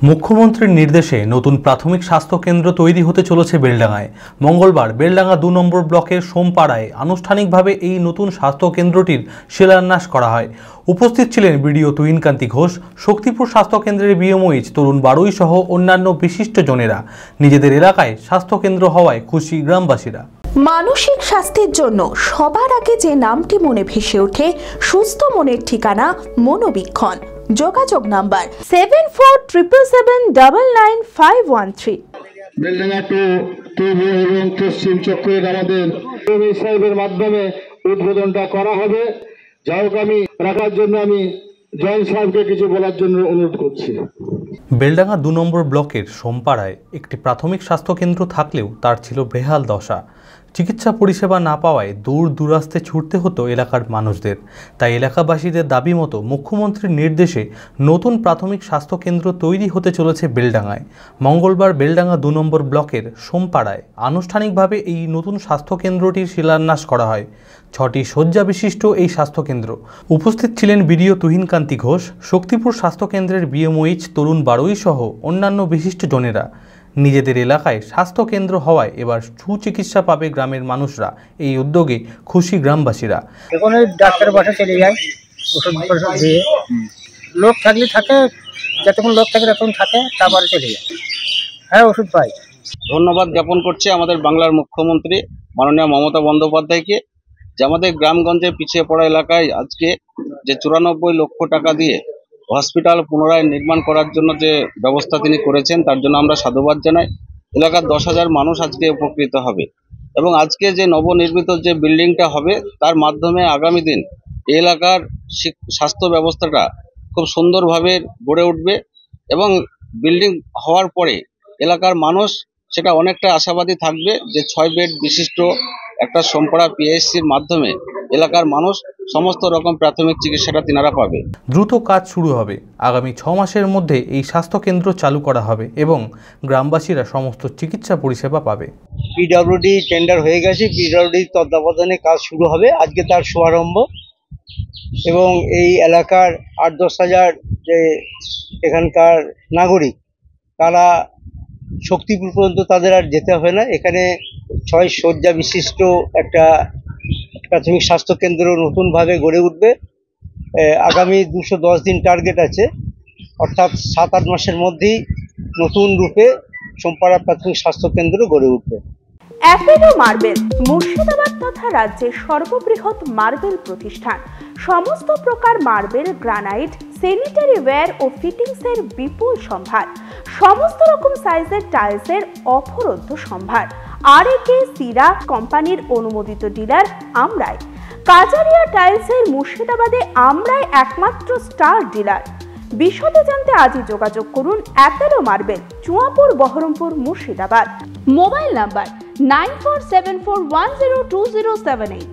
মুখ্যমন্ত্রীর নির্দেশে নতুন প্রাথমিক স্বাস্থ্য কেন্দ্র তৈরি হতে চলেছে বেলডাঙ্গায়। মঙ্গলবার বেলডাঙ্গা ২ নম্বর ব্লকের সোমপাড়ায় আনুষ্ঠানিকভাবে এই নতুন স্বাস্থ্য কেন্দ্রটির শিলান্যাস করা হয়। উপস্থিত ছিলেন বিডিও তুহিনকান্তি ঘোষ, শক্তিপুর স্বাস্থ্য কেন্দ্রের বিএমওইচ তরুণ বারুই সহ অন্যান্য বিশিষ্টজনেরা। নিজেদের এলাকায় স্বাস্থ্য কেন্দ্র হওয়ায় খুশি গ্রামবাসীরা। মানসিক স্বাস্থ্যের জন্য সবার আগে যে নামটি মনে ভেসে ওঠে, সুস্থ মনের ঠিকানা মনোবীক্ষণ। যোগাযোগ নাম্বার 7477799513। বেলডাঙ্গা পূর্ব এবং পশ্চিম চক্রের আমাদের সাহেবের মাধ্যমে উদ্বোধনটা করা হবে। যাই হোক, আমি রাখার জন্য আমি জয়েন্ট সাহেবকে কিছু বলার জন্য অনুরোধ করছি। বেলডাঙ্গা ২ নম্বর ব্লকের সোমপাড়ায় একটি প্রাথমিক স্বাস্থ্য কেন্দ্র থাকলেও তার ছিল বেহাল দশা। চিকিৎসা পরিষেবা না পাওয়ায় দূর দূরান্তে ছুটতে হতো এলাকার মানুষদের। তাই এলাকাবাসীদের দাবি মতো মুখ্যমন্ত্রীর নির্দেশে নতুন প্রাথমিক স্বাস্থ্য কেন্দ্র তৈরি হতে চলেছে বেলডাঙ্গায়। মঙ্গলবার বেলডাঙ্গা ২ নম্বর ব্লকের সোমপাড়ায় আনুষ্ঠানিকভাবে এই নতুন স্বাস্থ্য কেন্দ্রটির শিলান্যাস করা হয়। ৬টি শয্যা বিশিষ্ট এই স্বাস্থ্যকেন্দ্র। উপস্থিত ছিলেন বিডিও তুহিনকান্তি ঘোষ, শক্তিপুর স্বাস্থ্য কেন্দ্রের বিএমওইচ তরুণ বারুই সহ অন্যান্য বিশিষ্টজনেরা। নিজেদের এলাকায় স্বাস্থ্য কেন্দ্র হওয়ায় এবার সুচিকিৎসা পাবে গ্রামের মানুষরা। এই উদ্যোগে খুশি গ্রামবাসীরা। এখন ডাক্তার বাসা চলে যায়, ওষুধ দিয়ে লোক থাকলে থাকে, যতক্ষণ লোক থাকে ততক্ষণ থাকে, তারপরে চলে যায়। হ্যাঁ, ওষুধ পাই। ধন্যবাদ জ্ঞাপন করছি আমাদের বাংলার মুখ্যমন্ত্রী মাননীয় মমতা বন্দ্যোপাধ্যায়কে, যে আমাদের গ্রামগঞ্জে পিছিয়ে পড়া এলাকায় আজকে যে ৯৪ লক্ষ টাকা দিয়ে হসপিটাল পুনরায় নির্মাণ করার জন্য যে ব্যবস্থা তিনি করেছেন, তার জন্য আমরা সাধুবাদ জানাই। এলাকার ১০,০০০ মানুষ আজকে উপকৃত হবে এবং আজকে যে নবনির্মিত যে বিল্ডিংটা হবে তার মাধ্যমে আগামী দিন এই এলাকার স্বাস্থ্য ব্যবস্থাটা খুব সুন্দরভাবে গড়ে উঠবে এবং বিল্ডিং হওয়ার পরে এলাকার মানুষ সেটা অনেকটা আশাবাদী থাকবে যে ৬ বেড বিশিষ্ট একটা সোমপাড়া পিএইচসির মাধ্যমে এলাকার মানুষ সমস্ত রকম প্রাথমিক চিকিৎসাটা তিনারা পাবে। দ্রুত কাজ শুরু হবে। আগামী ৬ মাসের মধ্যে এই স্বাস্থ্যকেন্দ্র চালু করা হবে এবং গ্রামবাসীরা সমস্ত চিকিৎসা পরিষেবা পাবে। পিডব্লিউডি টেন্ডার হয়ে গেছে, পিডব্লিউডি তত্ত্বাবধানে কাজ শুরু হবে, আজকে তার শুভারম্ভ। এবং এই এলাকার ৮-১০ হাজার যে এখানকার নাগরিক, তারা শক্তিপুর পর্যন্ত তাদের আর যেতে হবে না। এখানে ৬ শয্যা বিশিষ্ট একটা প্রাথমিক স্বাস্থ্যকেন্দ্র নতুনভাবে গড়ে উঠবে। আগামী ২১০ দিন টার্গেট আছে, অর্থাৎ ৭-৮ মাসের মধ্যেই নতুন রূপে সোমপাড়া প্রাথমিক স্বাস্থ্যকেন্দ্র গড়ে উঠবে। অ্যাপেলো মার্বেল মুর্শিদাবাদ তথা রাজ্যের সর্ববৃহৎ মার্বেল প্রতিষ্ঠান। সমস্ত প্রকার মার্বেল, গ্রানাইট, স্যানিটারি ওয়্যার ও ফিটিংসের বিপুল সম্ভার। সমস্ত রকম সাইজের টাইলসের অফুরন্ত সম্ভার। আর.এ.কে সিরা কোম্পানির অনুমোদিত ডিলার আমরাই। কাজারিয়া টাইলসের মুর্শিদাবাদে আমরাই একমাত্র স্টার ডিলার। বিশদে জানতে আজই যোগাযোগ করুন Apollo marble, Chuapur, Baharampur, Murshidabad. Mobile number 9474102078।